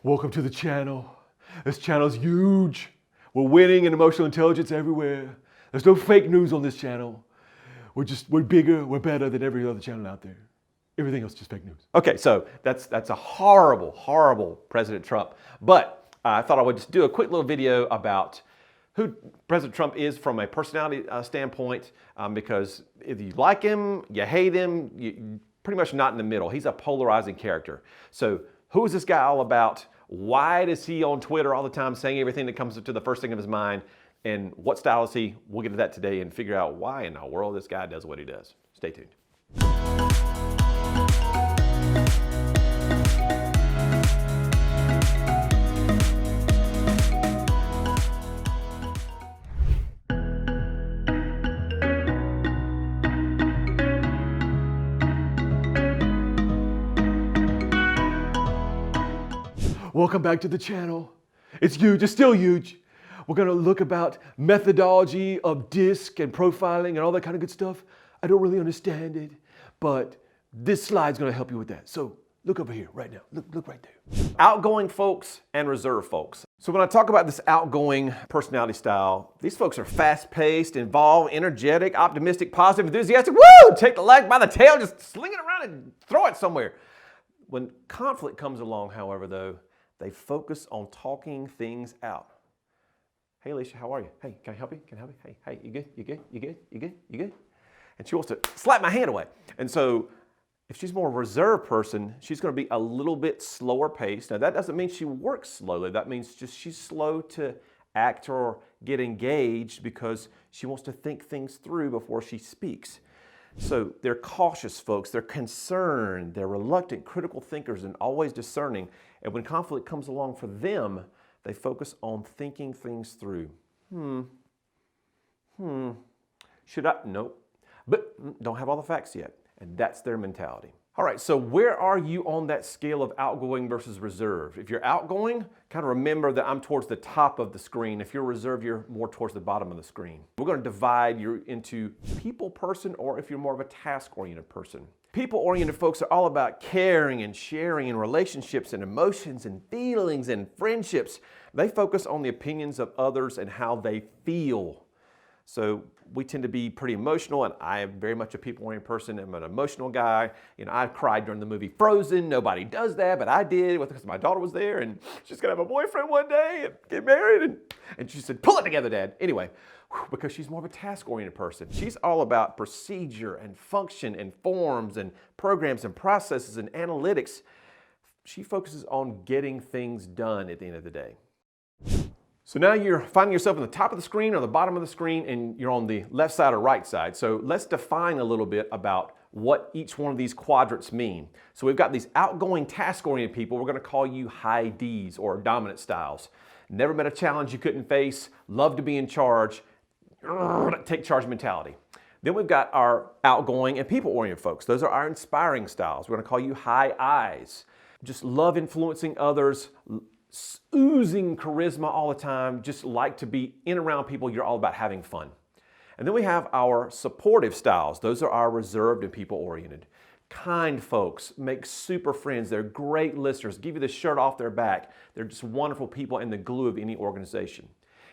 Welcome to the channel. This channel's huge. We're winning in emotional intelligence everywhere. There's no fake news on this channel. We're bigger, we're better than every other channel out there. Everything else is just fake news. Okay, so that's a horrible, horrible President Trump. But I thought I would just do a quick little video about who President Trump is from a personality standpoint, because if you like him, you hate him, you pretty much not in the middle. He's a polarizing character. So who is this guy all about? Why is he on Twitter all the time saying everything that comes to the first thing of his mind? And what style is he? We'll get to that today and figure out why in the world this guy does what he does. Stay tuned. Welcome back to the channel. It's huge, it's still huge. We're gonna look about methodology of DISC and profiling and all that kind of good stuff. I don't really understand it, but this slide's gonna help you with that. So look over here right now, look right there. Outgoing folks and reserved folks. So when I talk about this outgoing personality style, these folks are fast-paced, involved, energetic, optimistic, positive, enthusiastic. Woo! Take the leg by the tail, just sling it around and throw it somewhere. When conflict comes along, however, though, they focus on talking things out. Hey, Alicia, how are you? Hey, can I help you? Can I help you? Hey, you good? You good? You good? You good? You good? And she wants to slap my hand away. And so if she's more a reserved person, she's going to be a little bit slower paced. Now, that doesn't mean she works slowly. That means just she's slow to act or get engaged because she wants to think things through before she speaks. So they're cautious folks, they're concerned, they're reluctant, critical thinkers, and always discerning. And when conflict comes along for them, they focus on thinking things through. Should I? Nope. But don't have all the facts yet. And that's their mentality. All right, so where are you on that scale of outgoing versus reserved? If you're outgoing, kind of remember that I'm towards the top of the screen. If you're reserved, you're more towards the bottom of the screen. We're going to divide you into people person, or if you're more of a task-oriented person. People-oriented folks are all about caring and sharing and relationships and emotions and feelings and friendships. They focus on the opinions of others and how they feel. So we tend to be pretty emotional, and I am very much a people-oriented person. I'm an emotional guy. You know, I cried during the movie Frozen. Nobody does that, but I did because my daughter was there, and she's gonna have a boyfriend one day and get married. And she said, "Pull it together, Dad." Anyway, because she's more of a task-oriented person. She's all about procedure and function and forms and programs and processes and analytics. She focuses on getting things done at the end of the day. So now you're finding yourself on the top of the screen or the bottom of the screen, and you're on the left side or right side. So let's define a little bit about what each one of these quadrants mean. So we've got these outgoing, task-oriented people. We're going to call you high Ds or dominant styles. Never met a challenge you couldn't face, love to be in charge, take charge mentality. Then we've got our outgoing and people-oriented folks. Those are our inspiring styles. We're going to call you high Is. Just love influencing others, oozing charisma all the time, just like to be in and around people. You're all about having fun. And then we have our supportive styles. Those are our reserved and people-oriented. Kind folks, make super friends. They're great listeners, give you the shirt off their back. They're just wonderful people and the glue of any organization.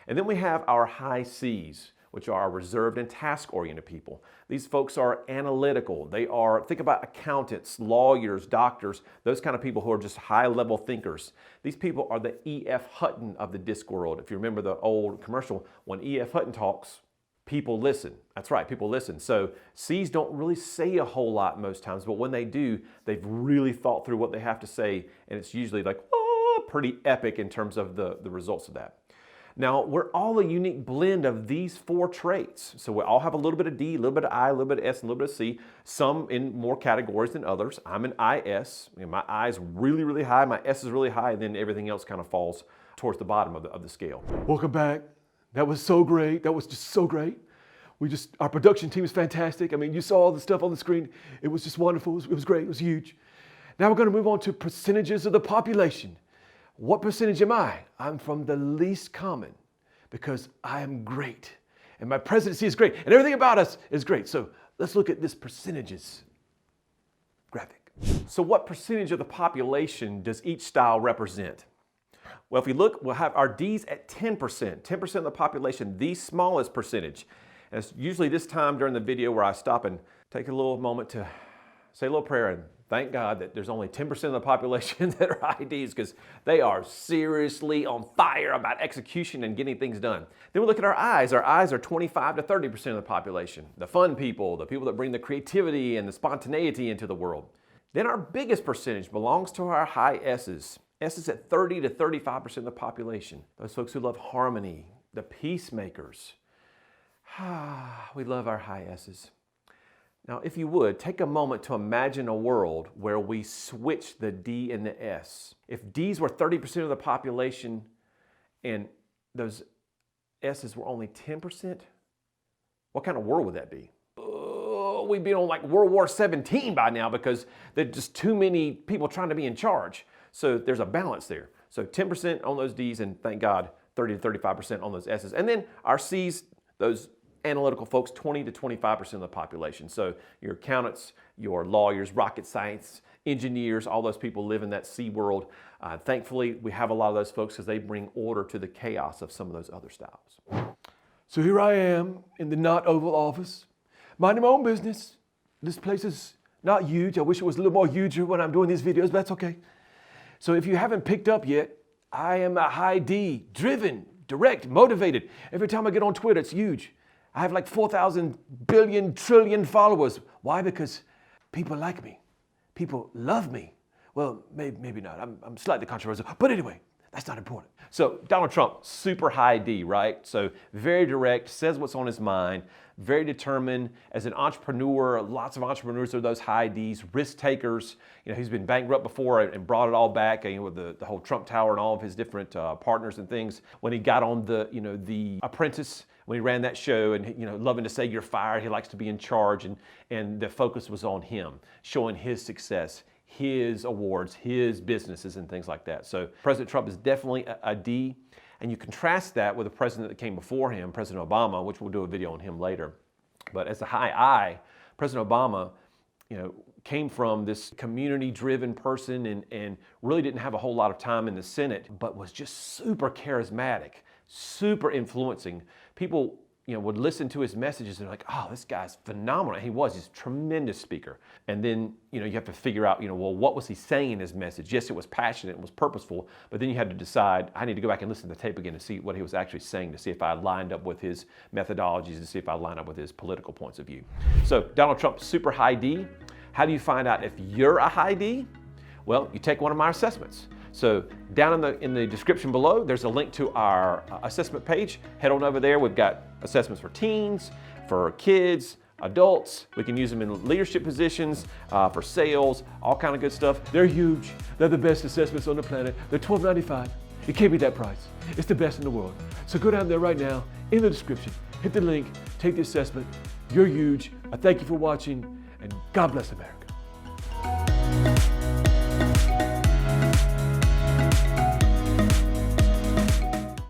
And then we have our high Cs, which are our reserved and task-oriented people. These folks are analytical. They are, think about accountants, lawyers, doctors, those kind of people who are just high-level thinkers. These people are the E.F. Hutton of the DISC world. If you remember the old commercial, when E.F. Hutton talks, people listen. That's right, people listen. So C's don't really say a whole lot most times, but when they do, they've really thought through what they have to say, and it's usually like, oh, pretty epic in terms of the results of that. Now, we're all a unique blend of these four traits. So we all have a little bit of D, a little bit of I, a little bit of S, and a little bit of C, some in more categories than others. I'm an IS. My I is really, really high, my S is really high, and then everything else kind of falls towards the bottom of the scale. Welcome back. That was so great. That was just so great. Our production team is fantastic. I mean, you saw all the stuff on the screen. It was just wonderful. It was great. It was huge. Now we're going to move on to percentages of the population. What percentage am I? I'm from the least common because I am great. And my presidency is great. And everything about us is great. So let's look at this percentages graphic. So what percentage of the population does each style represent? Well, if you look, we'll have our D's at 10%. 10% of the population, the smallest percentage. And it's usually this time during the video where I stop and take a little moment to say a little prayer and thank God that there's only 10% of the population that are IDs, because they are seriously on fire about execution and getting things done. Then we look at our I's. Our I's are 25 to 30% of the population. The fun people, the people that bring the creativity and the spontaneity into the world. Then our biggest percentage belongs to our high S's. S's at 30 to 35% of the population. Those folks who love harmony, the peacemakers. We love our high S's. Now, if you would, take a moment to imagine a world where we switch the D and the S. If D's were 30% of the population and those S's were only 10%, what kind of world would that be? We'd be on like World War XVII by now, because there's just too many people trying to be in charge. So there's a balance there. So 10% on those D's, and thank God, 30 to 35% on those S's. And then our C's, those analytical folks, 20 to 25% of the population. So your accountants, your lawyers, rocket science, engineers, all those people live in that C world. Thankfully, we have a lot of those folks because they bring order to the chaos of some of those other styles. So here I am in the not Oval Office, minding my own business. This place is not huge. I wish it was a little more huger when I'm doing these videos, but that's okay. So if you haven't picked up yet, I am a high D, driven, direct, motivated. Every time I get on Twitter, it's huge. I have like 4,000 billion trillion followers. Why? Because people like me. People love me. Well, maybe not. I'm slightly controversial. But anyway, that's not important. So Donald Trump, super high D, right? So very direct, says what's on his mind, very determined. As an entrepreneur, lots of entrepreneurs are those high Ds, risk takers. You know, he's been bankrupt before and brought it all back, you know, with the whole Trump Tower and all of his different partners and things. When he got on the Apprentice, when he ran that show, and loving to say you're fired, he likes to be in charge, and the focus was on him, showing his success, his awards, his businesses, and things like that. So President Trump is definitely a D, and you contrast that with the president that came before him, President Obama, which we'll do a video on him later. But as a high I, President Obama, came from this community-driven person and really didn't have a whole lot of time in the Senate, but was just super charismatic, super influencing. People, would listen to his messages and like, oh, this guy's phenomenal. He's a tremendous speaker. And then, you have to figure out, well, what was he saying in his message? Yes, it was passionate, it was purposeful, but then you had to decide, I need to go back and listen to the tape again to see what he was actually saying, to see if I lined up with his methodologies, to see if I lined up with his political points of view. So Donald Trump, super high D. How do you find out if you're a high D? Well, you take one of my assessments. So down in the description below, there's a link to our assessment page. Head on over there. We've got assessments for teens, for kids, adults. We can use them in leadership positions, for sales, all kind of good stuff. They're huge. They're the best assessments on the planet. They're $12.95. It can't be that price. It's the best in the world. So go down there right now in the description, hit the link, take the assessment. You're huge. I thank you for watching, and God bless America.